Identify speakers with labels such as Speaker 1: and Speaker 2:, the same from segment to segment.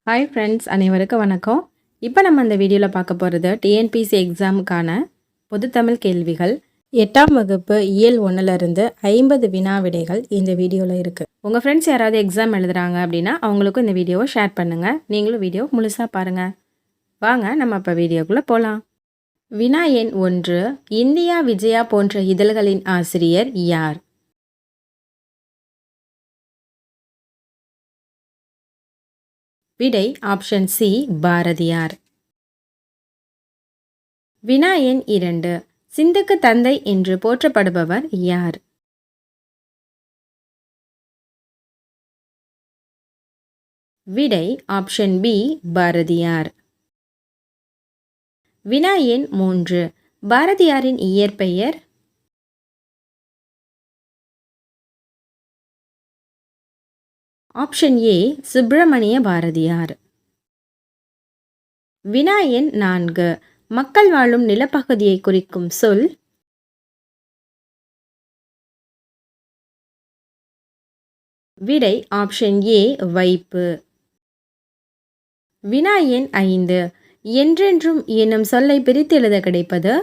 Speaker 1: Hi friends, அனைவருக்கும் வணக்கம். இப்போ நம்ம இந்த வீடியோவில் பார்க்க போகிறது டிஎன்பிசி எக்ஸாமுக்கான பொதுத்தமிழ் கேள்விகள். 8ஆம் வகுப்பு இயல் 1லிருந்து 50 வினா விடைகள் இந்த வீடியோவில் இருக்குது. உங்கள் ஃப்ரெண்ட்ஸ் யாராவது எக்ஸாம் எழுதுகிறாங்க அப்படின்னா அவங்களுக்கும் இந்த வீடியோவை ஷேர் பண்ணுங்கள். நீங்களும் வீடியோ முழுசாக பாருங்கள். வாங்க நம்ம இப்போ வீடியோக்குள்ளே போகலாம். வினா எண் 1, இந்தியா விஜயா போன்ற இதழ்களின் ஆசிரியர் யார்? விடை ஆப்ஷன் சி, பாரதியார். வினா எண் 2, சிந்துக்கு தந்தை என்று போற்றப்படுபவர் யார்? விடை ஆப்ஷன் பி, பாரதியார். வினா எண் 3, பாரதியாரின் இயற்பெயர்? Option A, Subramania Bharathiyar. வினா எண் 4, மக்கள் வாழும் நிலப்பகுதியை குறிக்கும் சொல்? விடை ஆப்ஷன் ஏ, வைப்பு. வினா எண் 5, என்றென்றும் என்னும் சொல்லை பிரித்து எழுத கிடைப்பது?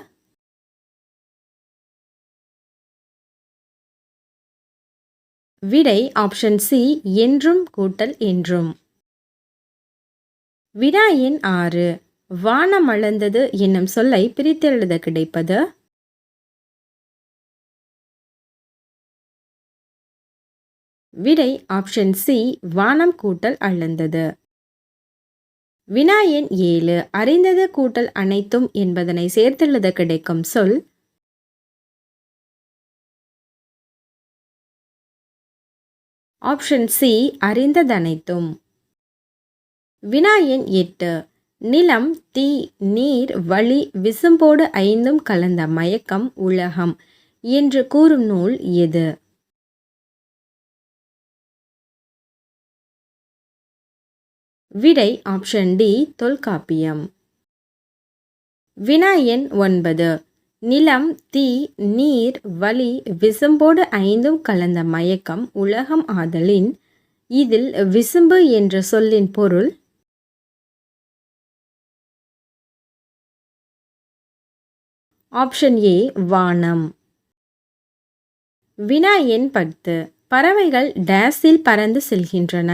Speaker 1: விடை ஆப்ஷன் சி, என்றும் கூட்டல் என்றும். வினா எண் 6, வானம் அளந்தது என்னும் சொல்லை பிரித்து எழுத கிடைப்பது? விடை ஆப்ஷன் சி, வானம் கூட்டல் அளந்தது. வினா எண் 7, அறிந்தது கூட்டல் அனைத்தும் என்பதனை சேர்த்தெழுத கிடைக்கும் சொல்? ஆப்ஷன் சி, அறிந்ததனைத்தும். வினா எண் 8, நிலம், தீ, நீர், வளி, விசும்போடு ஐந்தும் கலந்த மயக்கம் உலகம் என்று கூறும் நூல் எது? விடை ஆப்ஷன் டி, தொல்காப்பியம். வினா எண் 9, நிலம், தீ, நீர், வளி, விசும்போடு ஐந்தும் கலந்த மயக்கம் உலகம் ஆதலின் இதில் விசும்பு என்ற சொல்லின் பொருள்? ஆப்ஷன் ஏ, வானம். வினா எண் 10, பறவைகள் டேஸில் பறந்து செல்கின்றன?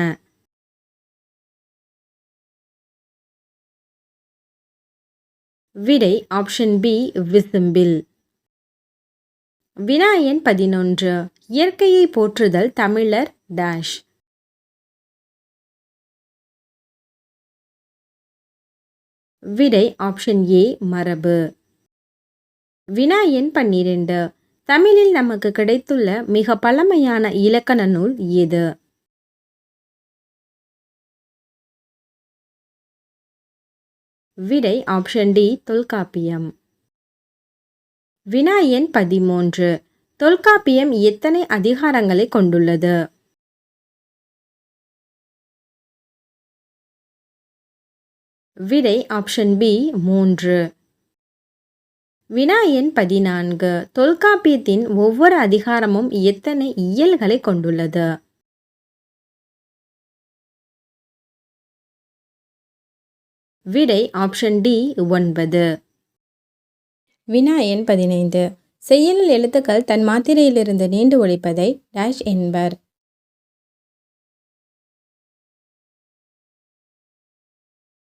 Speaker 1: விடை ஆப்ஷன் பி, விசும்பில். வினா எண் 11, இயற்கையை போற்றுதல் தமிழர் டேஷ்? விடை ஆப்ஷன் ஏ, மரபு. வினா எண் 12, தமிழில் நமக்கு கிடைத்துள்ள மிக பழமையான இலக்கண நூல் எது? விடை ஆப்ஷன் டி, தொல்காப்பியம். வினா எண் 13, தொல்காப்பியம் எத்தனை அதிகாரங்களை கொண்டுள்ளது? விடை ஆப்ஷன் பி, 3. வினா எண் 14, தொல்காப்பியத்தின் ஒவ்வொரு அதிகாரமும் எத்தனை இயல்களை கொண்டுள்ளது? விடை ஆப்ஷன் டி, 9. வினா எண் 15, செய்யுளில் எழுத்துக்கள் தன் மாத்திரையிலிருந்து நீண்டு ஒலிப்பதை டேஷ் என்பர்?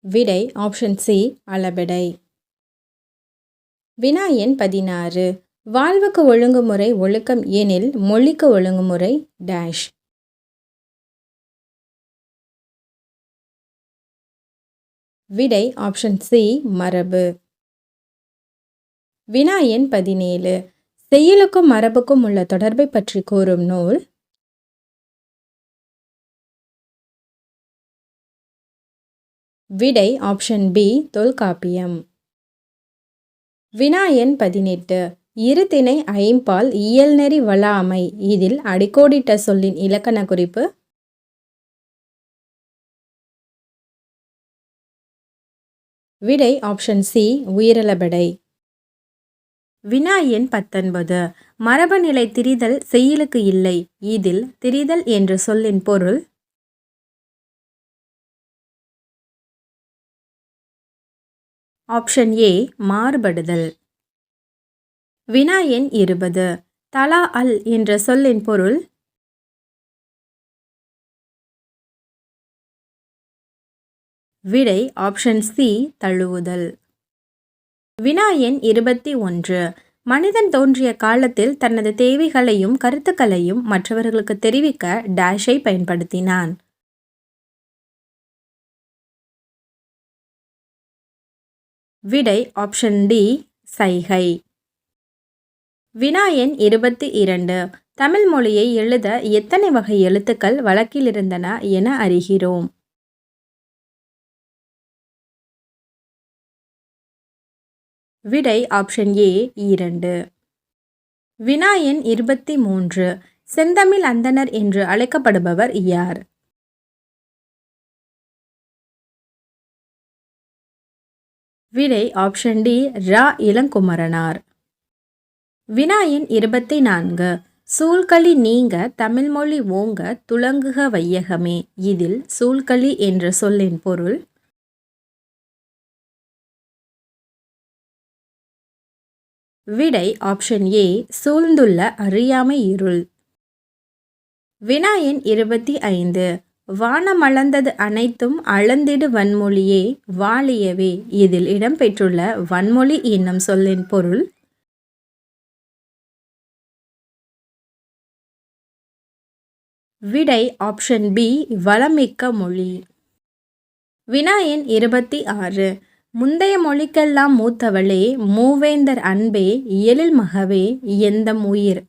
Speaker 1: விடை ஆப்ஷன் சி, அளபெடை. வினா எண் 16, வாழ்வுக்கு ஒழுங்குமுறை ஒழுக்கம் எனில் மொழிக்கு ஒழுங்குமுறை டேஷ்? விடை ஆப்ஷன் சி, மரபு. வினா எண் 17, செய்யுளுக்கும் மரபுக்கும் உள்ள தொடர்பை பற்றி கூறும் நூல்? விடை ஆப்ஷன் பி, தொல்காப்பியம். வினா எண் 18, இருதிணை ஐம்பால் இயல்நெறி வழாமை இதில் அடிக்கோடிட்ட சொல்லின் இலக்கண குறிப்பு? விடை ஆப்ஷன் சி, உயிரளபெடை. வினா எண் 19, மரபுநிலை திரிதல் செய்யுளுக்கு இல்லை இதில் திரிதல் என்ற சொல்லின் பொருள்? ஆப்ஷன் ஏ மாறுபடுதல். வினா எண் 20. தலா அல் என்ற சொல்லின் பொருள். விடை ஆப்ஷன் சி தழுவுதல். வினா எண் 21. மனிதன் தோன்றிய காலத்தில் தனது தேவைகளையும் கருத்துக்களையும் மற்றவர்களுக்கு தெரிவிக்க டேஷை பயன்படுத்தினான். விடை ஆப்ஷன் டி சைகை. வினா எண் 22. தமிழ் மொழியை எழுத எத்தனை வகை எழுத்துக்கள் வழக்கில் இருந்தன என அறிகிறோம். விடை ஆப்ஷன் ஏ 2. வினா எண் 23. செந்தமிழ் அந்தணர் என்று அழைக்கப்படுபவர் யார்? விடை ஆப்ஷன் டி ரா இளங்குமரனார். வினா எண் 24. சூழ்களி நீங்க தமிழ்மொழி ஓங்க துலங்குக வையகமே. இதில் சூழ்களி என்ற சொல்லின் பொருள். விடை ஆப்ஷன் ஏ சூழ்ந்துள்ள அறியாமை இருள். வினா எண் 25. வானமளந்தது அனைத்தும் அளந்திடு வன்மொழியே வாழியவே. இதில் இடம்பெற்றுள்ள வன்மொழி என்னும் சொல்லின் பொருள். விடை ஆப்ஷன் பி வளமிக்க மொழி. வினா எண் 26. முந்தைய மொழிக்கெல்லாம் மூத்தவளே மூவேந்தர் அன்பே எழில் மகவே எந்தம் உயிர்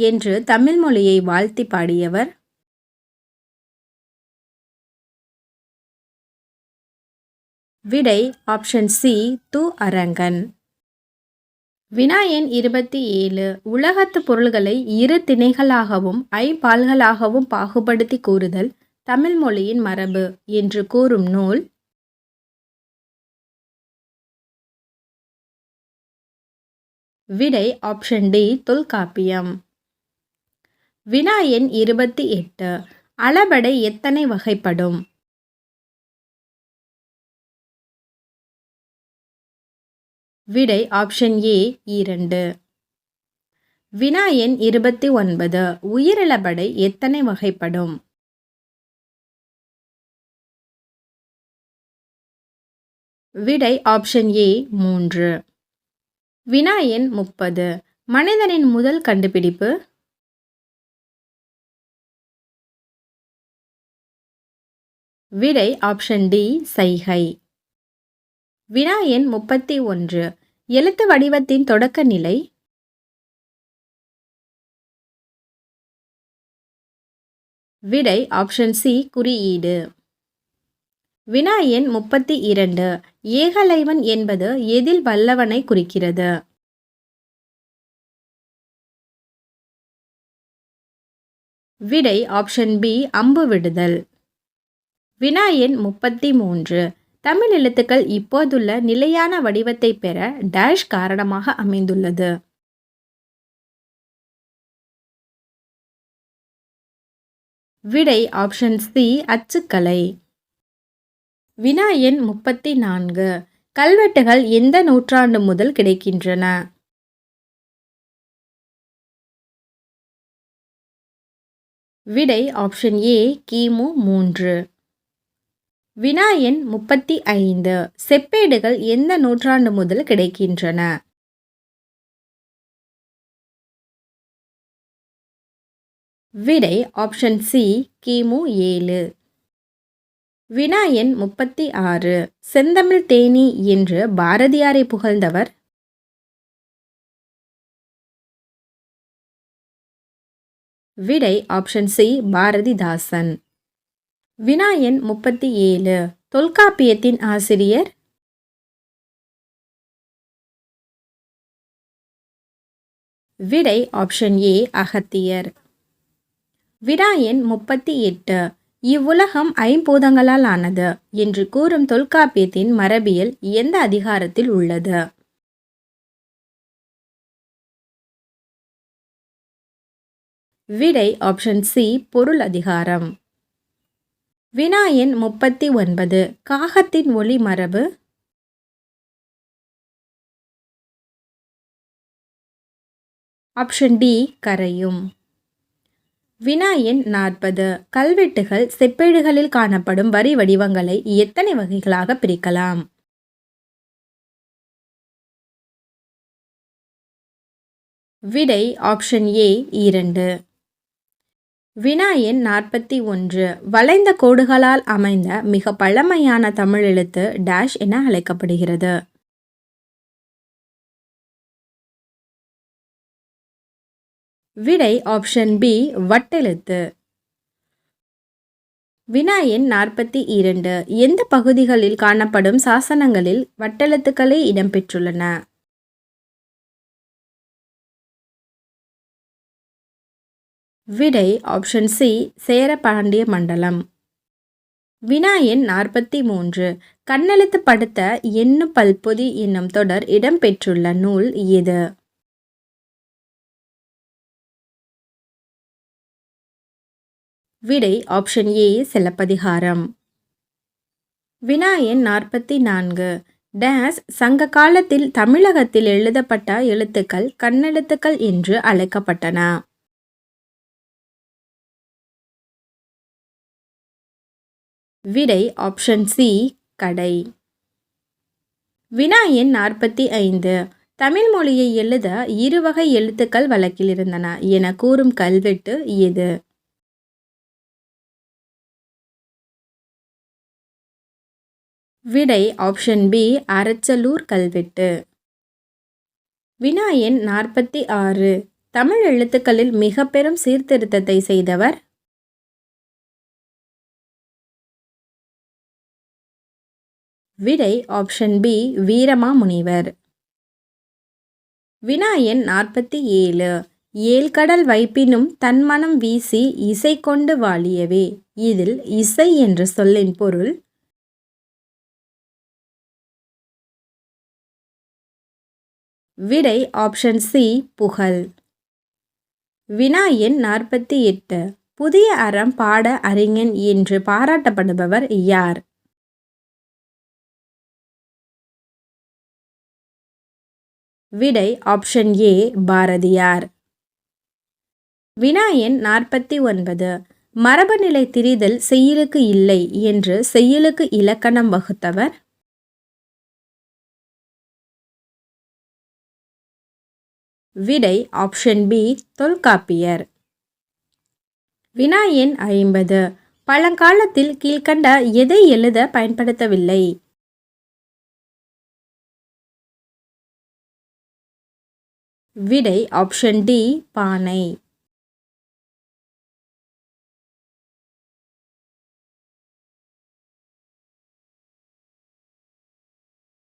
Speaker 1: என்று தமிழ் மொழியை வாழ்த்தி பாடியவர். விடை ஆப்ஷன் சி து அரங்கன். வினா எண் 27. உலகத்து பொருள்களை இரு திணைகளாகவும் ஐம்பால்களாகவும் பாகுபடுத்தி கூறுதல் தமிழ் மொழியின் மரபு என்று கூறும் நூல். விடை ஆப்ஷன் டி தொல்காப்பியம். வினா எண் 28. அளபடை எத்தனை வகைப்படும்? விடை ஆப்ஷன் ஏ 2. வினா எண் 29. உயிரிழபடை எத்தனை வகைப்படும்? விடை ஆப்ஷன் ஏ 3. வினா எண் 30. மனிதனின் முதல் கண்டுபிடிப்பு. விடை ஆப்ஷன் டி சைகை. வினா எண் 31. எழுத்து வடிவத்தின் தொடக்க நிலை. விடை ஆப்ஷன் சி குறியீடு. வினா எண் 32. ஏகலைவன் என்பது எதில் வல்லவனை குறிக்கிறது? விடை ஆப்ஷன் பி அம்பு விடுதல். வினா எண் 33. தமிழ் எழுத்துக்கள் இப்போதுள்ள நிலையான வடிவத்தை பெற டேஷ் காரணமாக அமைந்துள்ளது. விடை ஆப்ஷன் சி அச்சுக்கலை. வினா எண் 34. கல்வெட்டுகள் எந்த நூற்றாண்டு முதல் கிடைக்கின்றன? விடை ஆப்ஷன் ஏ கிமு 3. வினா எண் 35. செப்பேடுகள் எந்த நூற்றாண்டு முதல் கிடைக்கின்றன? விடை ஆப்ஷன் சி கிமு 7. வினா எண் 36. செந்தமிழ் தேனி என்று பாரதியாரை புகழ்ந்தவர்? விடை ஆப்ஷன் சி பாரதிதாசன். வினா எண் 37. தொல்காப்பியத்தின் ஆசிரியர்? விடை ஆப்ஷன் ஏ அகத்தியர். வினா எண் 38. இவ்வுலகம் ஐம்பூதங்களால் ஆனது என்று கூறும் தொல்காப்பியத்தின் மரபியல் எந்த அதிகாரத்தில் உள்ளது? விடை ஆப்ஷன் சி பொருள் அதிகாரம். வினா எண் 39. காகத்தின் ஒலி மரபு. ஆப்ஷன் டி கரையும். வினா எண் 40. கல்வெட்டுகள் செப்பேடுகளில் காணப்படும் வரி வடிவங்களை எத்தனை வகைகளாக பிரிக்கலாம்? விடை ஆப்ஷன் ஏ 2. வினா எண் 41. வளைந்த கோடுகளால் அமைந்த மிக பழமையான தமிழ் எழுத்து டேஷ் என அழைக்கப்படுகிறது? விடை ஆப்ஷன் பி வட்டெழுத்து. வினா எண் 42. எந்த பகுதிகளில் காணப்படும் சாசனங்களில் வட்டெழுத்துக்களே இடம்பெற்றுள்ளன? விடை ஆப்ஷன் சி சேர பாண்டிய மண்டலம். வினா எண் 43. கண்ணெழுத்து படுத்த எண்ணு பல்பொதி என்னும் தொடர் இடம்பெற்றுள்ள நூல் எது? விடை ஆப்ஷன் ஏ சிலப்பதிகாரம். வினா எண் 44. டேஸ் சங்க காலத்தில் தமிழகத்தில் எழுதப்பட்ட எழுத்துக்கள் கண்ணெழுத்துக்கள் என்று அழைக்கப்பட்டன? விடை ஆப்ஷன் சி கடை. வினா எண் 45. தமிழ் மொழியை எழுத இருவகை எழுத்துக்கள் வழக்கில் இருந்தன என கூறும் கல்வெட்டு எது? விடை ஆப்ஷன் பி அரச்சலூர் கல்வெட்டு. வினா எண் 46. தமிழ் எழுத்துக்களில் மிக பெரும் சீர்திருத்தத்தை செய்தவர்? விடை ஆப்ஷன் பி வீரமாமுனிவர். வினா எண் 47. ஏழ்கடல் வைப்பினும் தன்மனம் வீசி இசை கொண்டு வாழியவே. இதில் இசை என்ற சொல்லின் பொருள்? விடை ஆப்ஷன் சி புகழ். வினா எண் 48. புதிய அறம் பாட அறிஞன் என்று பாராட்டப்படுபவர் யார்? விடை ஆப்ஷன் ஏ பாரதியார். வினா எண் 49. மரபுநிலை திரிதல் செய்யுளுக்கு இல்லை என்று செய்யுளுக்கு இலக்கணம் வகுத்தவர்? விடை ஆப்ஷன் பி தொல்காப்பியர். வினா எண் 50. பழங்காலத்தில் கீழ்க்கண்ட எதை எழுத பயன்படுத்தவில்லை? விடை ஆப்ஷன் டி பானை.